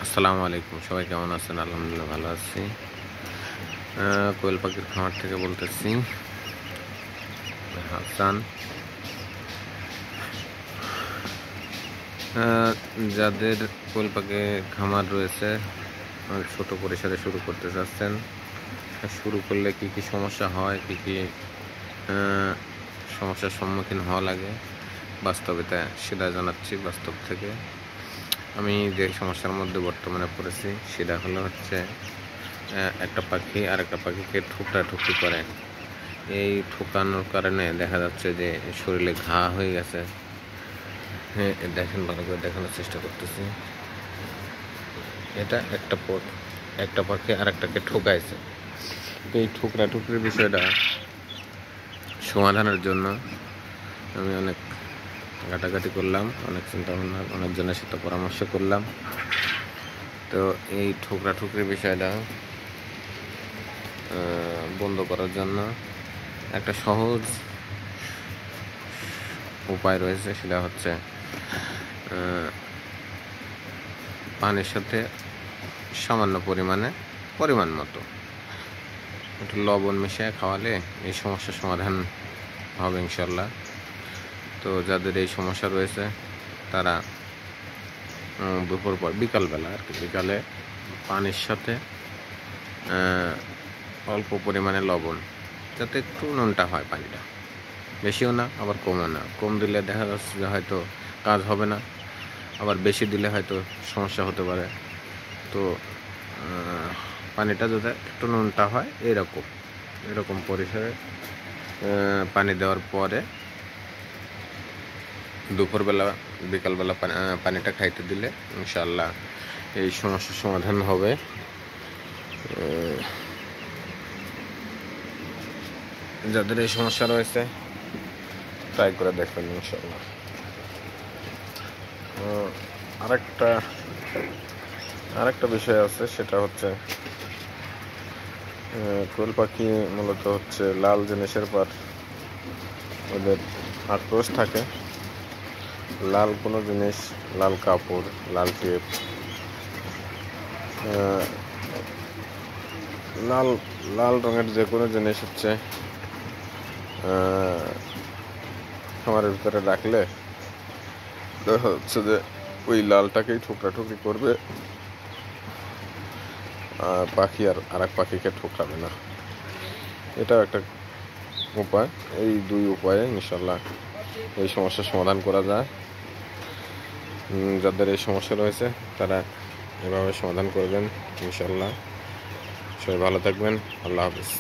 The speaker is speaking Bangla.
আসসালামু আলাইকুম, সবাই কেমন আছেন? আলহামদুলিল্লাহ ভালো আছি। কোয়েল পাখির খামার থেকে বলতেছি, হাসান। যাদের কোয়েল পাখির খামার রয়েছে, ছোট পরিসরে শুরু করতে চাচ্ছেন, শুরু করলে কি কি সমস্যা হয়, কি কি সমস্যার সম্মুখীন হওয়া লাগে, বাস্তবিতা সেটা জানাচ্ছি। বাস্তব থেকে আমি যে সমস্যার মধ্যে বর্তমানে পড়েছি সেটা হচ্ছে একটা পাখি আর একটা পাখিকে ঠুকরি করে। এই ঠুকানোর কারণে দেখা যাচ্ছে যে শরীরে ঘা হয়ে গেছে। হ্যাঁ, দেখেন, ভালো করে দেখানোর চেষ্টা করতেছি। এটা একটা পাখি আর একটাকে ঠুকাইছে। তো এই ঠুকরির বিষয়টা সমাধানের জন্য আমি অনেক ঘাটাঘাটি করলাম, অনেক চিন্তা ভাবনা, অনেকজনের সাথে পরামর্শ করলাম। তো এই ঠুকরির বিষয়টা বন্ধ করার জন্য একটা সহজ উপায় রয়েছে। সেটা হচ্ছে পানির সাথে সামান্য পরিমাণ মতো একটু লবণ মিশিয়ে খাওয়ালে এই সমস্যার সমাধান হবে ইনশাল্লাহ। তো যাদের এই সমস্যা রয়েছে তারা দুপুর পর বিকালবেলা বিকালে পানির সাথে অল্প পরিমাণে লবণ, যাতে একটু নুনটা হয়, পানিটা বেশিও না আবার কমও না। কম দিলে দেখা যাচ্ছে যে হয়তো কাজ হবে না, আবার বেশি দিলে হয়তো সমস্যা হতে পারে। তো পানিটা যাতে একটু নুনটা হয় এরকম পরিসরে পানি দেওয়ার পরে দুপুরবেলা বিকালবেলা পানিটা খাইতে দিলে ইনশাআল্লাহ এই সমস্যার সমাধান হবে। যাদের এই সমস্যা রয়েছে ট্রাই করে দেখবেন ইনশাআল্লাহ। আরেকটা বিষয় আছে, সেটা হচ্ছে কোয়েল পাখি মূলত হচ্ছে লাল জিনিসের পর ওদের আক্রোশ থাকে। লাল কোনো জিনিস, লাল কাপড়, লাল টেপ, লাল রঙের যে কোনো জিনিস হচ্ছে খামারের ভিতরে রাখলে দেখা যাচ্ছে যে ওই লালটাকেই ঠুকরি করবে, পাখি আর এক পাখিকে ঠুকরাবে না। এটাও একটা উপায়। এই দুই উপায়ে ইনশাল্লাহ এই সমস্যার সমাধান করা যায়। যাদের এই সমস্যা রয়েছে তারা এভাবে সমাধান করবেন ইনশাল্লাহ। সবাই ভালো থাকবেন। আল্লাহ হাফিজ।